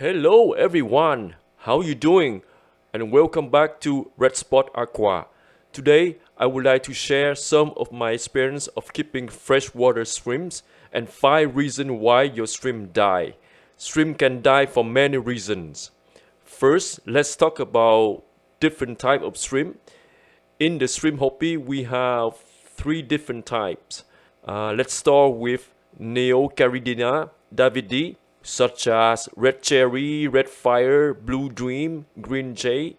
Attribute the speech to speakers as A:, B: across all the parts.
A: Hello everyone, how you doing? And welcome back to Red Spot Aqua. Today I would like to share some of my experience of keeping freshwater shrimps and 5 reasons why your shrimp die. Shrimp can die for many reasons. First, let's talk about different type of shrimp. In the shrimp hobby, we have 3 different types. Let's start with Neocaridina davidi, such as red cherry, red fire, blue dream, green jay.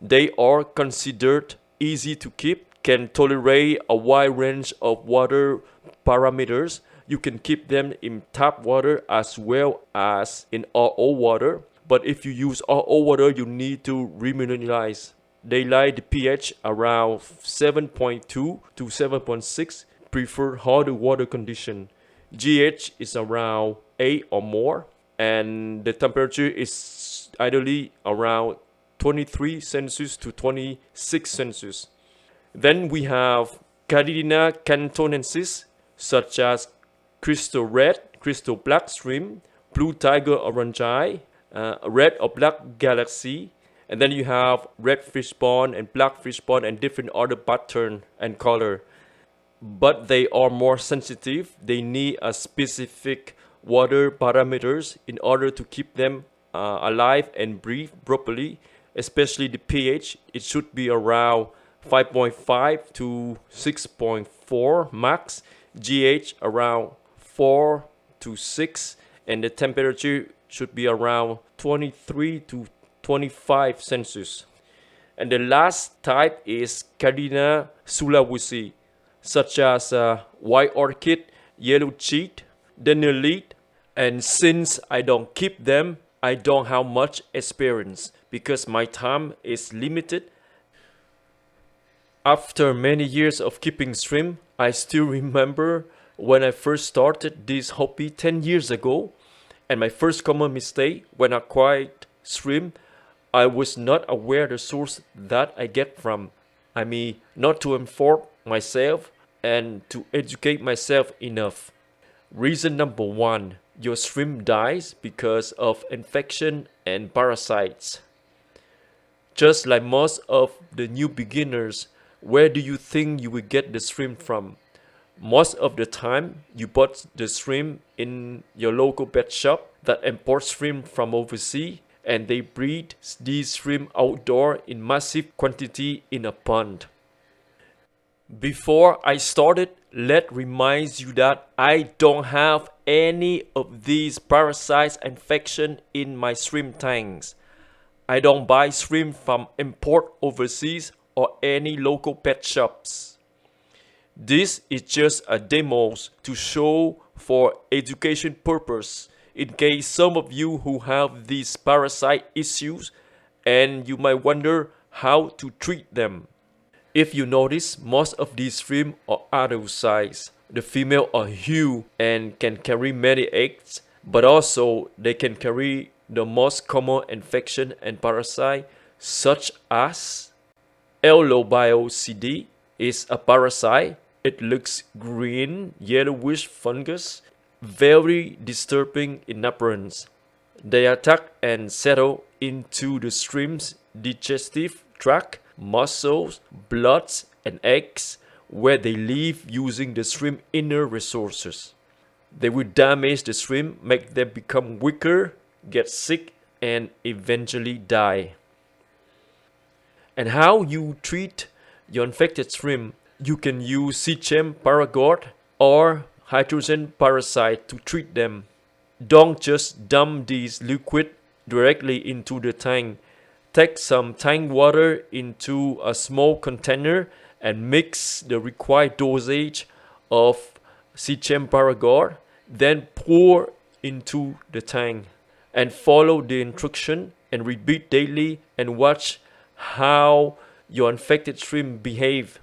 A: They are considered easy to keep, can tolerate a wide range of water parameters. You can keep them in tap water as well as in RO water. But if you use RO water, you need to remineralize. They like the pH around 7.2 to 7.6, prefer harder water condition. GH is around 8 or more, and the temperature is ideally around 23 Celsius to 26 Celsius. Then we have Caridina cantonensis, such as crystal red, crystal black shrimp, blue tiger orangi, red or black galaxy, and then you have red fishbone and black fishbone and different other pattern and color. But they are more sensitive. They need a specific water parameters in order to keep them alive and breathe properly, especially the pH. It should be around 5.5 to 6.4 max, GH around 4 to 6, and the temperature should be around 23 to 25 Celsius. And the last type is Caridina sulawesi, such as white orchid, yellow cheat, denelite. And since I don't keep them, I don't have much experience because my time is limited. After many years of keeping shrimp, I still remember when I first started this hobby 10 years ago, and my first common mistake when I acquired shrimp, I was not aware the source that I get from. I mean, not to inform myself and to educate myself enough. Reason number 1, your shrimp dies because of infection and parasites. Just like most of the new beginners, where do you think you will get the shrimp from? Most of the time, you bought the shrimp in your local pet shop that imports shrimp from overseas, and they breed these shrimp outdoor in massive quantity in a pond. Before I started, let remind you that I don't have any of these parasites infection in my shrimp tanks. I don't buy shrimp from import overseas or any local pet shops. This is just a demo to show for education purpose in case some of you who have these parasite issues and you might wonder how to treat them. If you notice, most of these shrimp are adult size. The female are huge and can carry many eggs, but also they can carry the most common infection and parasite such as Elobiocidea is a parasite. It looks green, yellowish fungus, very disturbing in appearance. They attack and settle into the shrimp's digestive tract, muscles, bloods, and eggs, where they live using the shrimp inner resources. They will damage the shrimp, make them become weaker, get sick, and eventually die. And how you treat your infected shrimp? You can use Sichem Paragot or hydrogen parasite to treat them. Don't just dump this liquid directly into the tank. Take some tank water into a small container and mix the required dosage of Sichem Paragot, then pour into the tank. And follow the instruction and repeat daily and watch how your infected shrimp behave.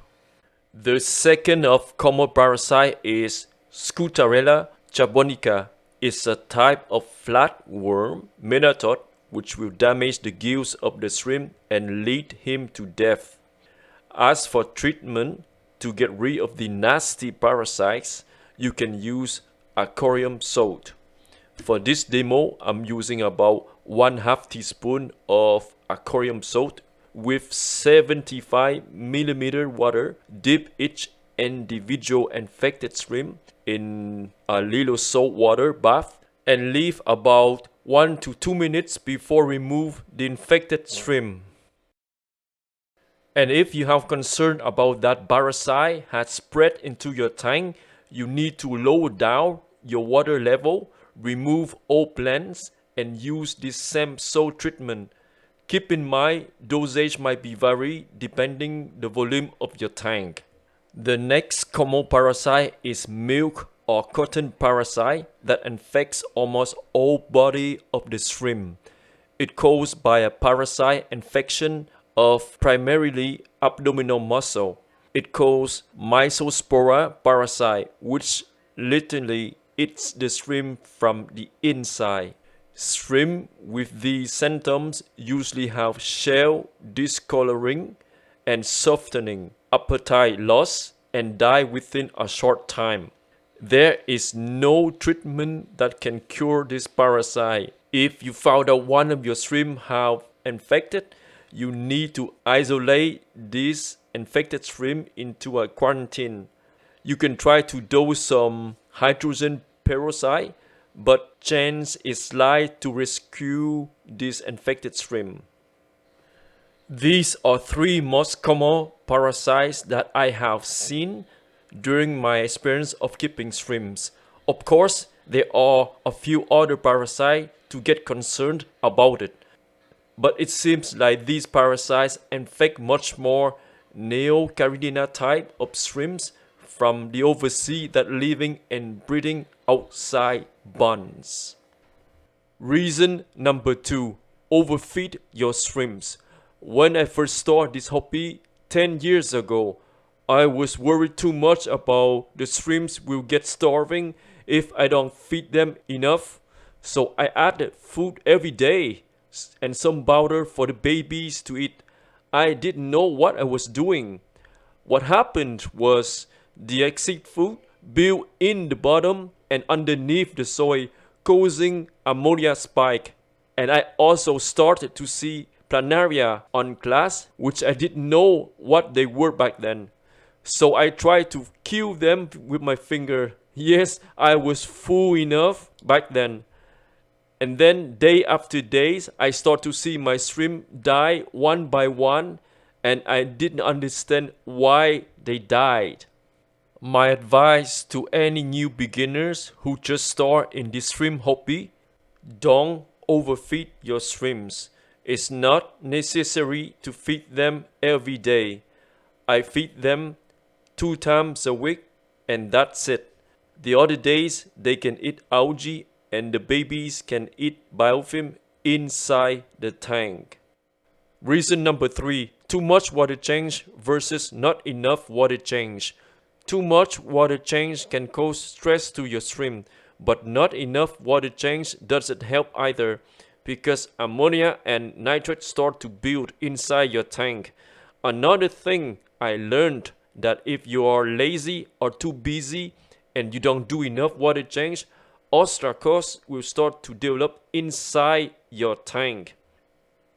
A: The second of common parasite is Scutarella japonica. It's a type of flatworm nematode which will damage the gills of the shrimp and lead him to death. As for treatment, to get rid of the nasty parasites, you can use aquarium salt. For this demo, I'm using about 1/2 teaspoon of aquarium salt with 75 mm water. Dip each individual infected shrimp in a little salt water bath and leave about 1 to 2 minutes before remove the infected shrimp. And if you have concern about that parasite has spread into your tank, you need to lower down your water level, remove all plants, and use this same salt treatment. Keep in mind, dosage might be vary depending the volume of your tank. The next common parasite is milk or cotton parasite that infects almost all body of the shrimp. It caused by a parasite infection of primarily abdominal muscle. It causes Mysospora parasite, which literally eats the shrimp from the inside. Shrimp with these symptoms usually have shell discoloring and softening, appetite loss, and die within a short time. There is no treatment that can cure this parasite. If you found out one of your shrimp have infected, you need to isolate this infected shrimp into a quarantine. You can try to dose some hydrogen peroxide, but chance is slight to rescue this infected shrimp. These are 3 most common parasites that I have seen during my experience of keeping shrimps. Of course, there are a few other parasites to get concerned about it. But it seems like these parasites infect much more Neocaridina type of shrimps from the overseas that living and breeding outside ponds. Reason number 2. Overfeed your shrimps. When I first started this hobby 10 years ago, I was worried too much about the shrimps will get starving if I don't feed them enough. So I added food every day and some powder for the babies to eat. I didn't know what I was doing. What happened was the exit food built in the bottom and underneath the soil, causing ammonia spike. And I also started to see planaria on glass, which I didn't know what they were back then. So I tried to kill them with my finger. Yes, I was fool enough back then. And then day after days, I start to see my shrimp die one by one, and I didn't understand why they died. My advice to any new beginners who just start in this shrimp hobby: don't overfeed your shrimps. It's not necessary to feed them every day. I feed them 2 times a week and that's it. The other days they can eat algae and the babies can eat biofilm inside the tank. Reason number 3. Too much water change versus not enough water change. Too much water change can cause stress to your shrimp, but not enough water change doesn't help either, because ammonia and nitrate start to build inside your tank. Another thing I learned, that if you are lazy or too busy and you don't do enough water change, ostracods will start to develop inside your tank.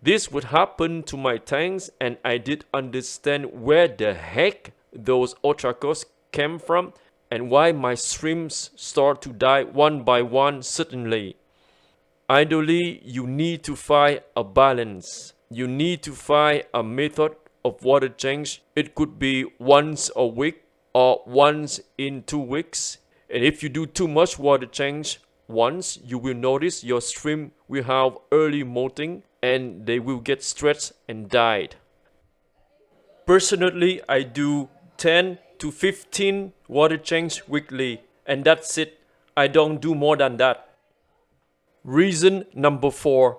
A: This would happen to my tanks, and I did understand where the heck those ostracods came from and why my shrimps start to die one by one suddenly. Ideally, you need to find a balance. You need to find a method of water change. It could be once a week or once in 2 weeks. And if you do too much water change once, you will notice your shrimp will have early molting and they will get stressed and died. Personally, I do 10 to 15 water change weekly, and that's it. I don't do more than that. Reason number 4.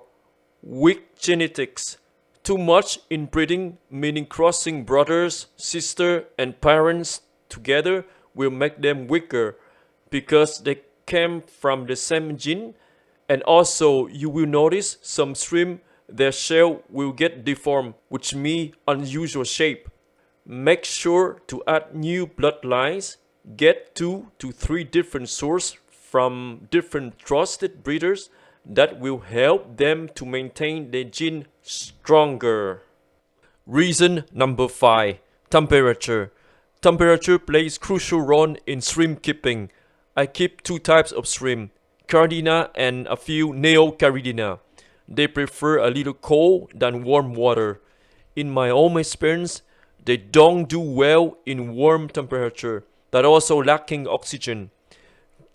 A: Weak genetics. Too much inbreeding, meaning crossing brothers, sisters, and parents together, will make them weaker because they came from the same gene. And also, you will notice some shrimp, their shell will get deformed, which means unusual shape. Make sure to add new bloodlines. Get 2 to 3 different sources from different trusted breeders that will help them to maintain their gene stronger. Reason number 5. Temperature. Temperature plays crucial role in shrimp keeping. I keep 2 types of shrimp, Caridina and a few Neocaridina. They prefer a little cold than warm water. In my own experience, they don't do well in warm temperature, that also lacking oxygen.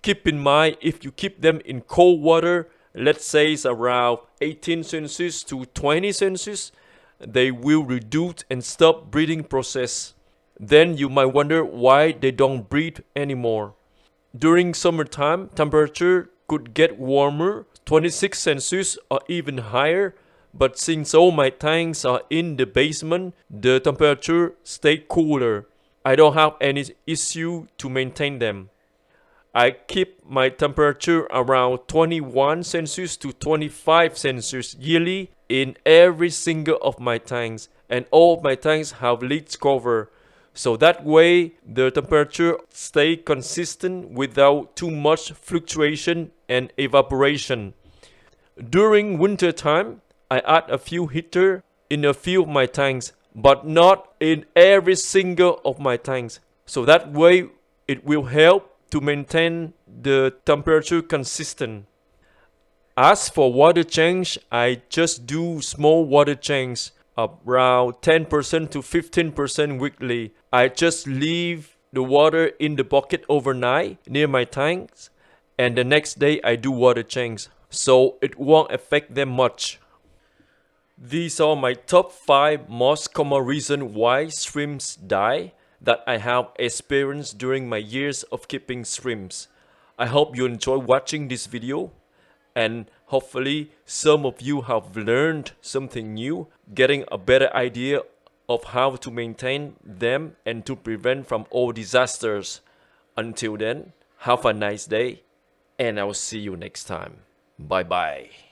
A: Keep in mind, if you keep them in cold water, let's say it's around 18 Celsius to 20 Celsius, they will reduce and stop breeding process. Then you might wonder why they don't breed anymore. During summertime, temperature could get warmer, 26 Celsius or even higher, but since all my tanks are in the basement, the temperature stay cooler. I don't have any issue to maintain them. I keep my temperature around 21 Celsius to 25 Celsius yearly in every single of my tanks, and all of my tanks have lid cover. So that way the temperature stay consistent without too much fluctuation and evaporation. During winter time, I add a few heater in a few of my tanks, but not in every single of my tanks. So that way it will help to maintain the temperature consistent. As for water change, I just do small water change, around 10% to 15% weekly. I just leave the water in the bucket overnight near my tanks, and the next day I do water change, so it won't affect them much. These are my top 5 most common reasons why shrimps die that I have experienced during my years of keeping shrimps. I hope you enjoy watching this video, and hopefully some of you have learned something new, getting a better idea of how to maintain them and to prevent from all disasters. Until then, have a nice day, and I'll see you next time. Bye bye.